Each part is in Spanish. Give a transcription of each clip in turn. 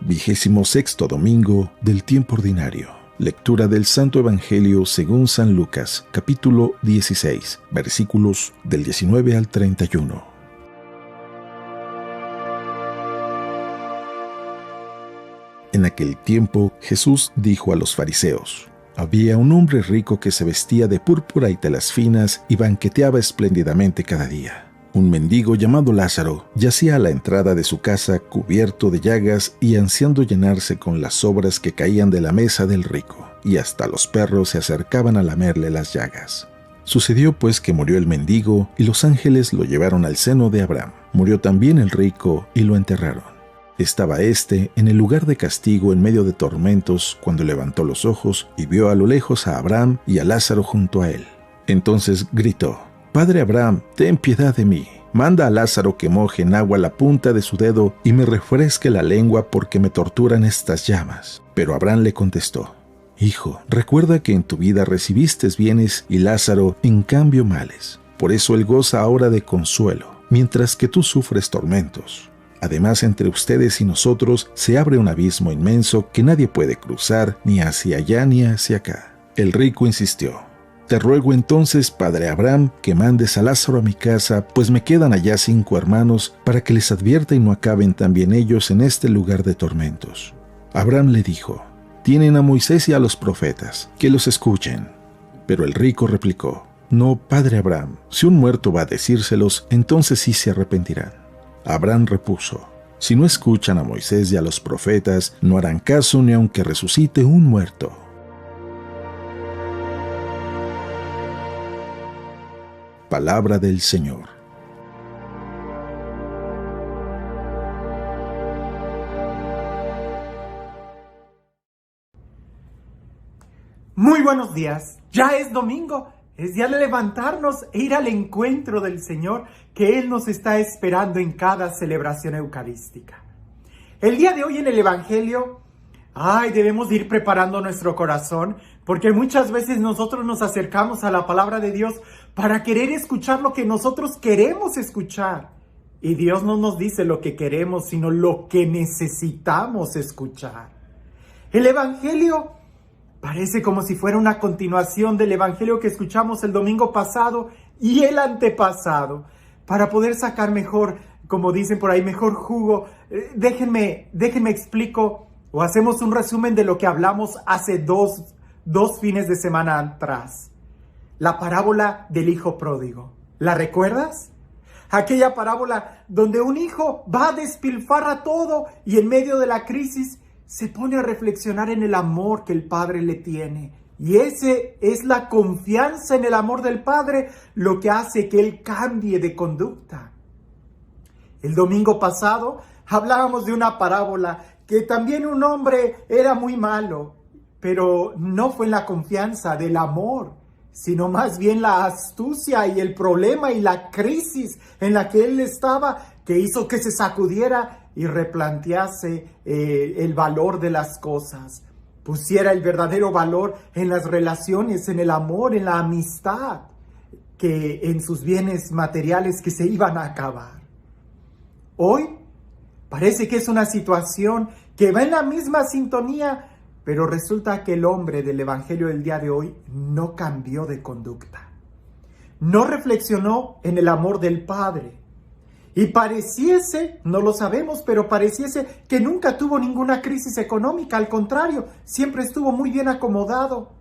26º domingo del tiempo ordinario. Lectura del Santo Evangelio según San Lucas, capítulo 16, versículos del 19 al 31. En aquel tiempo, Jesús dijo a los fariseos: había un hombre rico que se vestía de púrpura y telas finas y banqueteaba espléndidamente cada día. Un mendigo llamado Lázaro yacía a la entrada de su casa cubierto de llagas y ansiando llenarse con las sobras que caían de la mesa del rico, y hasta los perros se acercaban a lamerle las llagas. Sucedió pues que murió el mendigo y los ángeles lo llevaron al seno de Abraham. Murió también el rico y lo enterraron. Estaba éste en el lugar de castigo en medio de tormentos cuando levantó los ojos y vio a lo lejos a Abraham y a Lázaro junto a él. Entonces gritó: «Padre Abraham, ten piedad de mí. Manda a Lázaro que moje en agua la punta de su dedo y me refresque la lengua porque me torturan estas llamas». Pero Abraham le contestó: «Hijo, recuerda que en tu vida recibiste bienes y Lázaro en cambio males. Por eso él goza ahora de consuelo, mientras que tú sufres tormentos. Además, entre ustedes y nosotros se abre un abismo inmenso que nadie puede cruzar ni hacia allá ni hacia acá». El rico insistió: «Te ruego entonces, padre Abraham, que mandes a Lázaro a mi casa, pues me quedan allá 5 hermanos, para que les advierta y no acaben también ellos en este lugar de tormentos». Abraham le dijo: «Tienen a Moisés y a los profetas, que los escuchen». Pero el rico replicó: «No, padre Abraham, si un muerto va a decírselos, entonces sí se arrepentirán». Abraham repuso: «Si no escuchan a Moisés y a los profetas, no harán caso ni aunque resucite un muerto». Palabra del Señor. Muy buenos días. Ya es domingo. Es día de levantarnos e ir al encuentro del Señor que Él nos está esperando en cada celebración eucarística. El día de hoy en el Evangelio, debemos ir preparando nuestro corazón, porque muchas veces nosotros nos acercamos a la palabra de Dios para querer escuchar lo que nosotros queremos escuchar. Y Dios no nos dice lo que queremos, sino lo que necesitamos escuchar. El Evangelio parece como si fuera una continuación del Evangelio que escuchamos el domingo pasado y el antepasado. Para poder sacar mejor, como dicen por ahí, mejor jugo, déjenme explico o hacemos un resumen de lo que hablamos hace dos fines de semana atrás. La parábola del hijo pródigo. ¿La recuerdas? Aquella parábola donde un hijo va a despilfarrar todo y en medio de la crisis se pone a reflexionar en el amor que el Padre le tiene. Y ese es la confianza en el amor del Padre lo que hace que él cambie de conducta. El domingo pasado hablábamos de una parábola que también un hombre era muy malo, pero no fue en la confianza del amor, sino más bien la astucia y el problema y la crisis en la que él estaba, que hizo que se sacudiera y replantease el valor de las cosas. Pusiera el verdadero valor en las relaciones, en el amor, en la amistad, que en sus bienes materiales que se iban a acabar. Hoy parece que es una situación que va en la misma sintonía, pero resulta que el hombre del Evangelio del día de hoy no cambió de conducta. No reflexionó en el amor del Padre. Y pareciese, no lo sabemos, pero pareciese que nunca tuvo ninguna crisis económica. Al contrario, siempre estuvo muy bien acomodado.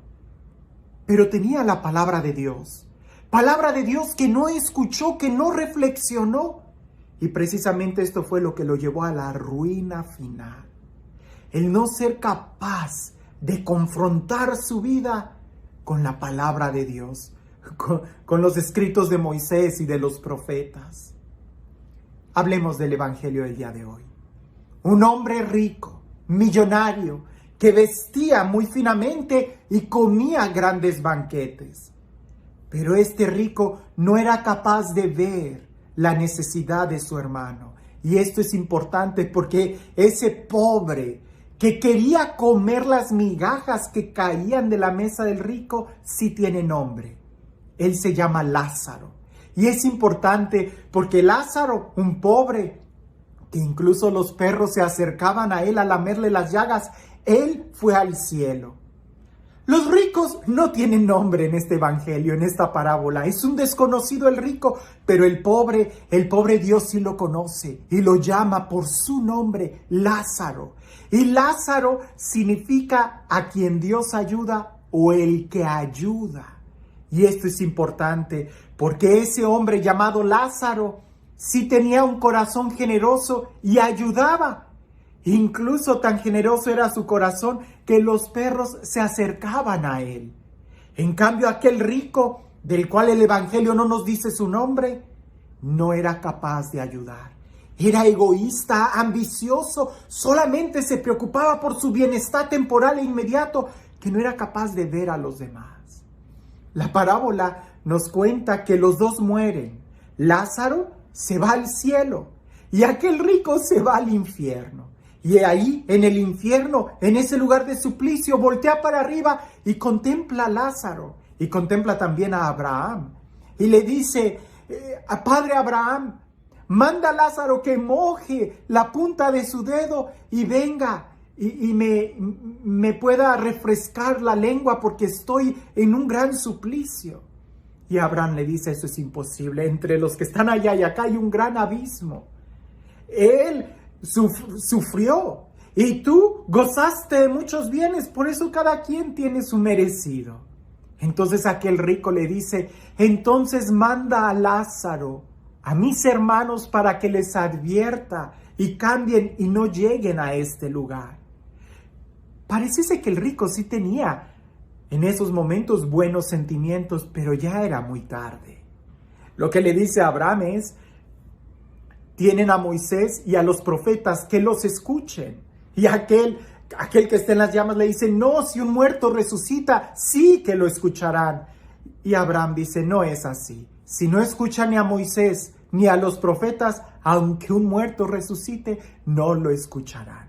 Pero tenía la palabra de Dios. Palabra de Dios que no escuchó, que no reflexionó. Y precisamente esto fue lo que lo llevó a la ruina final. El no ser capaz de confrontar su vida con la palabra de Dios, con los escritos de Moisés y de los profetas. Hablemos del Evangelio del día de hoy. Un hombre rico, millonario, que vestía muy finamente y comía grandes banquetes. Pero este rico no era capaz de ver la necesidad de su hermano. Y esto es importante porque ese pobre que quería comer las migajas que caían de la mesa del rico sí tiene nombre. Él se llama Lázaro. Y es importante porque Lázaro, un pobre, que incluso los perros se acercaban a él a lamerle las llagas, él fue al cielo. Los ricos no tienen nombre en este evangelio, en esta parábola. Es un desconocido el rico, pero el pobre Dios sí lo conoce y lo llama por su nombre, Lázaro. Y Lázaro significa a quien Dios ayuda o el que ayuda. Y esto es importante porque ese hombre llamado Lázaro sí tenía un corazón generoso y ayudaba. Incluso tan generoso era su corazón que los perros se acercaban a él. En cambio, aquel rico, del cual el evangelio no nos dice su nombre, no era capaz de ayudar. Era egoísta, ambicioso, solamente se preocupaba por su bienestar temporal e inmediato, que no era capaz de ver a los demás. La parábola nos cuenta que los dos mueren. Lázaro se va al cielo y aquel rico se va al infierno. Y ahí, en el infierno, en ese lugar de suplicio, voltea para arriba y contempla a Lázaro. Y contempla también a Abraham. Y le dice, Padre Abraham, manda a Lázaro que moje la punta de su dedo y venga y me pueda refrescar la lengua porque estoy en un gran suplicio. Y Abraham le dice, eso es imposible. Entre los que están allá y acá hay un gran abismo. Él sufrió y tú gozaste de muchos bienes, por eso cada quien tiene su merecido. Entonces aquel rico le dice, entonces manda a Lázaro, a mis hermanos, para que les advierta y cambien y no lleguen a este lugar. Parece que el rico sí tenía en esos momentos buenos sentimientos, pero ya era muy tarde. Lo que le dice a Abraham es, tienen a Moisés y a los profetas, que los escuchen. Y aquel que está en las llamas le dice, no, si un muerto resucita, sí que lo escucharán. Y Abraham dice, no es así. Si no escuchan ni a Moisés ni a los profetas, aunque un muerto resucite, no lo escucharán.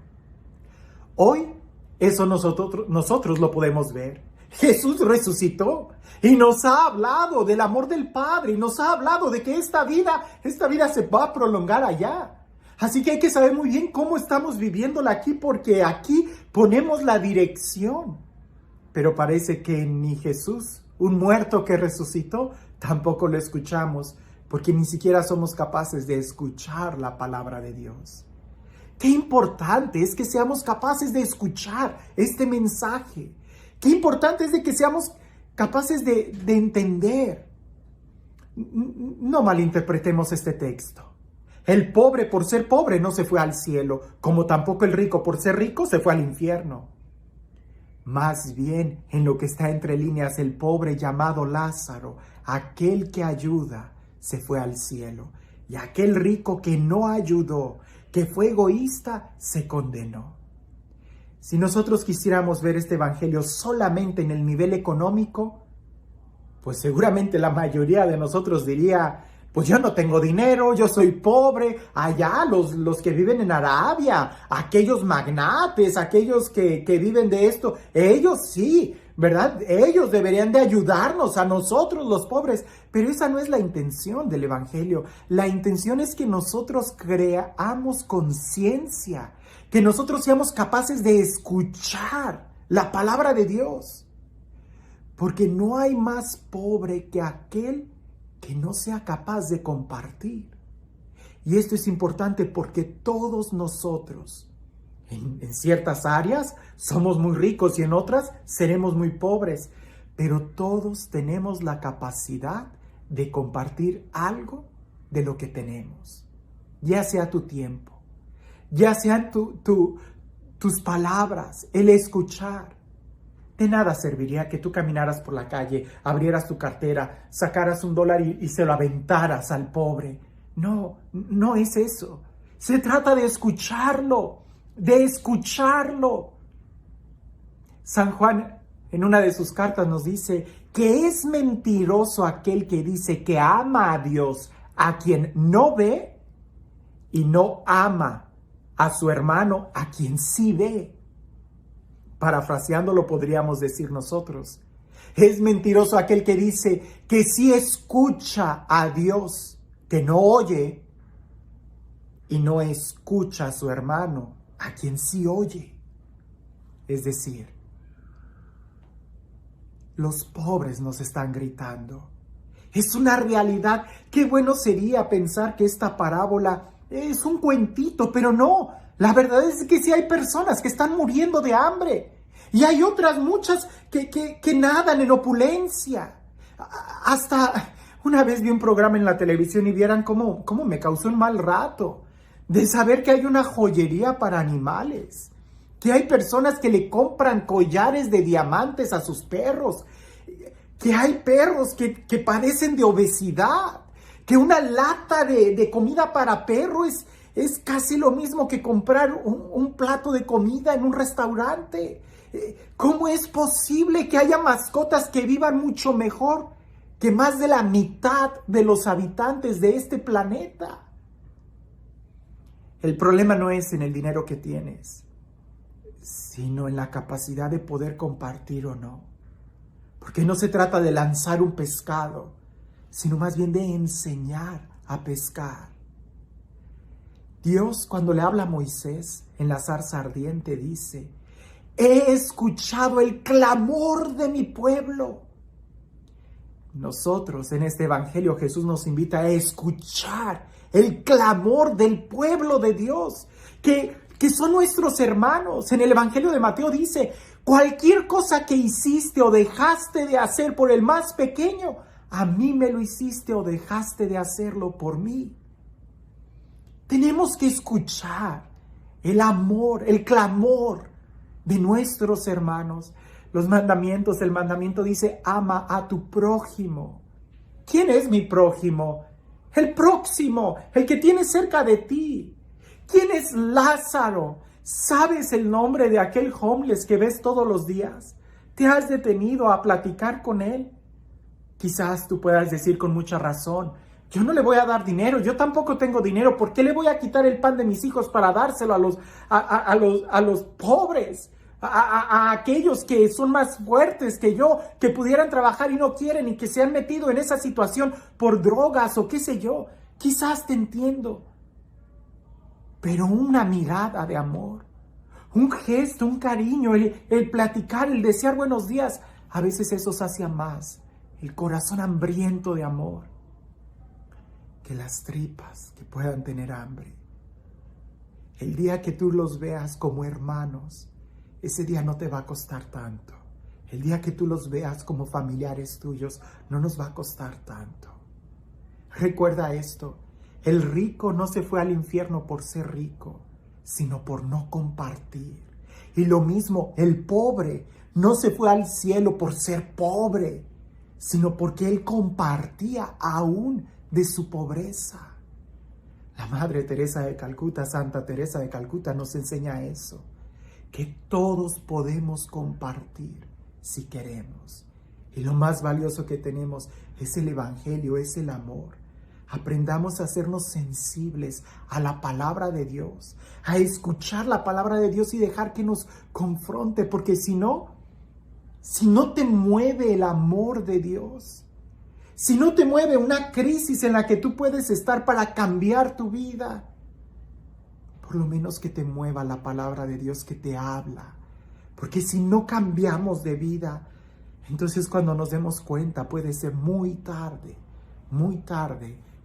Hoy eso nosotros lo podemos ver. Jesús resucitó y nos ha hablado del amor del Padre y nos ha hablado de que esta vida se va a prolongar allá. Así que hay que saber muy bien cómo estamos viviéndola aquí, porque aquí ponemos la dirección. Pero parece que ni Jesús, un muerto que resucitó, tampoco lo escuchamos, porque ni siquiera somos capaces de escuchar la palabra de Dios. Qué importante es que seamos capaces de escuchar este mensaje. Qué importante es de que seamos capaces de entender. No malinterpretemos este texto. El pobre por ser pobre no se fue al cielo, como tampoco el rico por ser rico se fue al infierno. Más bien, en lo que está entre líneas, el pobre llamado Lázaro, aquel que ayuda, se fue al cielo. Y aquel rico que no ayudó, que fue egoísta, se condenó. Si nosotros quisiéramos ver este evangelio solamente en el nivel económico, pues seguramente la mayoría de nosotros diría, pues yo no tengo dinero, yo soy pobre. Allá los que viven en Arabia, aquellos magnates, aquellos que viven de esto, ellos sí, ¿verdad? Ellos deberían de ayudarnos a nosotros los pobres. Pero esa no es la intención del evangelio. La intención es que nosotros creamos conciencia, que nosotros seamos capaces de escuchar la palabra de Dios. Porque no hay más pobre que aquel que no sea capaz de compartir. Y esto es importante porque todos nosotros, en ciertas áreas, somos muy ricos y en otras seremos muy pobres. Pero todos tenemos la capacidad de compartir algo de lo que tenemos. Ya sea tu tiempo, ya sean tus palabras, el escuchar. De nada serviría que tú caminaras por la calle, abrieras tu cartera, sacaras $1 y se lo aventaras al pobre. No, no es eso. Se trata de escucharlo, de escucharlo. San Juan, en una de sus cartas, nos dice que es mentiroso aquel que dice que ama a Dios, a quien no ve, y no ama a su hermano, a quien sí ve. Parafraseándolo podríamos decir nosotros, es mentiroso aquel que dice que sí escucha a Dios, que no oye, y no escucha a su hermano, a quien sí oye. Es decir, los pobres nos están gritando. Es una realidad. Qué bueno sería pensar que esta parábola es un cuentito, pero no. La verdad es que sí hay personas que están muriendo de hambre. Y hay otras muchas que nadan en opulencia. Hasta una vez vi un programa en la televisión y vieran cómo me causó un mal rato de saber que hay una joyería para animales, que hay personas que le compran collares de diamantes a sus perros, que hay perros que padecen de obesidad, que una lata de comida para perro es casi lo mismo que comprar un plato de comida en un restaurante. ¿Cómo es posible que haya mascotas que vivan mucho mejor que más de la mitad de los habitantes de este planeta? El problema no es en el dinero que tienes, sino en la capacidad de poder compartir o no. Porque no se trata de lanzar un pescado, sino más bien de enseñar a pescar. Dios, cuando le habla a Moisés en la zarza ardiente, dice: he escuchado el clamor de mi pueblo. Nosotros en este evangelio Jesús nos invita a escuchar el clamor del pueblo de Dios, que son nuestros hermanos. En el evangelio de Mateo dice: cualquier cosa que hiciste o dejaste de hacer por el más pequeño, a mí me lo hiciste o dejaste de hacerlo por mí. Tenemos que escuchar el amor, el clamor de nuestros hermanos. Los mandamientos, el mandamiento dice: ama a tu prójimo. ¿Quién es mi prójimo? El próximo, el que tienes cerca de ti. ¿Quién es Lázaro? ¿Sabes el nombre de aquel homeless que ves todos los días? ¿Te has detenido a platicar con él? Quizás tú puedas decir con mucha razón: yo no le voy a dar dinero, yo tampoco tengo dinero, ¿por qué le voy a quitar el pan de mis hijos para dárselo a los pobres? A aquellos que son más fuertes que yo, que pudieran trabajar y no quieren y que se han metido en esa situación por drogas o qué sé yo. Quizás te entiendo, pero una mirada de amor, un gesto, un cariño, el platicar, el desear buenos días, a veces eso sacia más el corazón hambriento de amor que las tripas que puedan tener hambre. El día que tú los veas como hermanos, ese día no te va a costar tanto. El día que tú los veas como familiares tuyos, no nos va a costar tanto. Recuerda esto: el rico no se fue al infierno por ser rico, sino por no compartir. Y lo mismo, el pobre no se fue al cielo por ser pobre, sino porque él compartía aún de su pobreza. La Madre Teresa de Calcuta, Santa Teresa de Calcuta, nos enseña eso, que todos podemos compartir si queremos. Y lo más valioso que tenemos es el Evangelio, es el amor. Aprendamos a hacernos sensibles a la palabra de Dios, a escuchar la palabra de Dios y dejar que nos confronte, porque si no te mueve el amor de Dios, si no te mueve una crisis en la que tú puedes estar para cambiar tu vida, por lo menos que te mueva la palabra de Dios que te habla. Porque si no cambiamos de vida, entonces cuando nos demos cuenta puede ser muy tarde,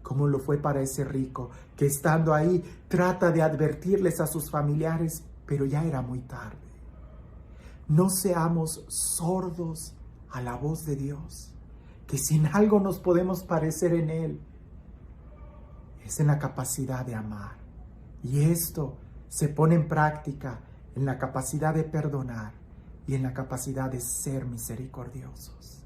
como lo fue para ese rico, que estando ahí trata de advertirles a sus familiares, pero ya era muy tarde. No seamos sordos a la voz de Dios, que si en algo nos podemos parecer en Él, es en la capacidad de amar. Y esto se pone en práctica en la capacidad de perdonar y en la capacidad de ser misericordiosos.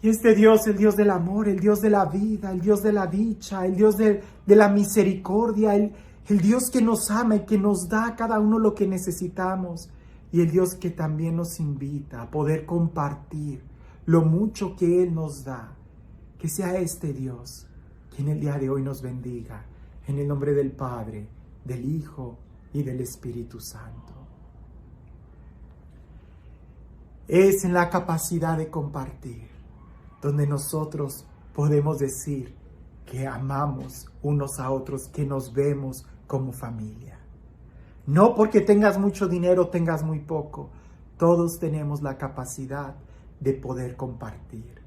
Y este Dios, el Dios del amor, el Dios de la vida, el Dios de la dicha, el Dios de la misericordia, el Dios que nos ama y que nos da a cada uno lo que necesitamos, y el Dios que también nos invita a poder compartir lo mucho que Él nos da, que sea este Dios que en el día de hoy nos bendiga, en el nombre del Padre, del Hijo y del Espíritu Santo. Es en la capacidad de compartir donde nosotros podemos decir que amamos unos a otros, que nos vemos como familia. No porque tengas mucho dinero, tengas muy poco. Todos tenemos la capacidad de poder compartir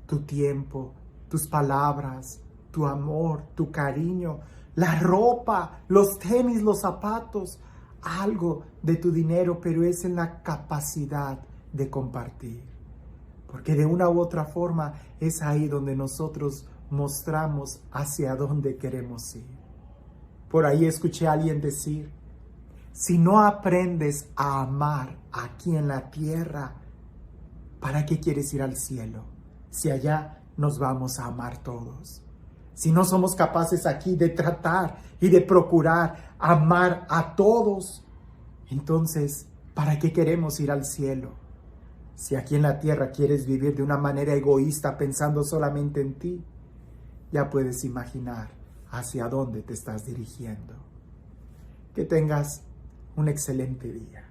tu tiempo, tus palabras, tu amor, tu cariño, la ropa, los tenis, los zapatos, algo de tu dinero, pero es en la capacidad de compartir. Porque de una u otra forma es ahí donde nosotros mostramos hacia dónde queremos ir. Por ahí escuché a alguien decir, si no aprendes a amar aquí en la tierra, ¿para qué quieres ir al cielo? Si allá nos vamos a amar todos. Si no somos capaces aquí de tratar y de procurar amar a todos, entonces, ¿para qué queremos ir al cielo? Si aquí en la tierra quieres vivir de una manera egoísta pensando solamente en ti, ya puedes imaginar hacia dónde te estás dirigiendo. Que tengas un excelente día.